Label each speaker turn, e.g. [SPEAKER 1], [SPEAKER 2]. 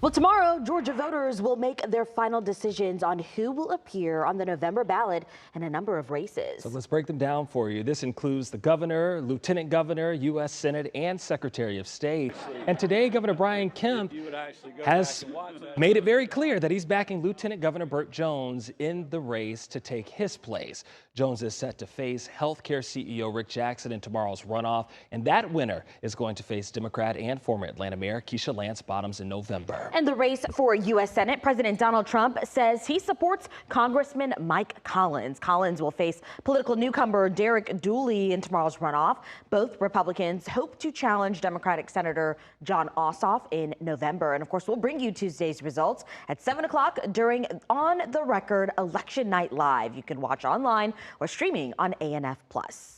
[SPEAKER 1] Well, tomorrow, Georgia voters will make their final decisions on who will appear on the November ballot in a number of races.
[SPEAKER 2] So let's break them down for you. This includes the governor, lieutenant governor, U.S. Senate, and Secretary of State. And today, Governor Brian Kemp has made it very clear that he's backing Lieutenant Governor Burt Jones in the race to take his place. Jones is set to face healthcare CEO Rick Jackson in tomorrow's runoff, and that winner is going to face Democrat and former Atlanta Mayor Keisha Lance Bottoms in November.
[SPEAKER 1] And the race for U.S. Senate, President Donald Trump says he supports Congressman Mike Collins. Collins will face political newcomer Derek Dooley in tomorrow's runoff. Both Republicans hope to challenge Democratic Senator Jon Ossoff in November. And of course, we'll bring you Tuesday's results at 7 o'clock during On the Record Election Night Live. You can watch online or streaming on ANF+.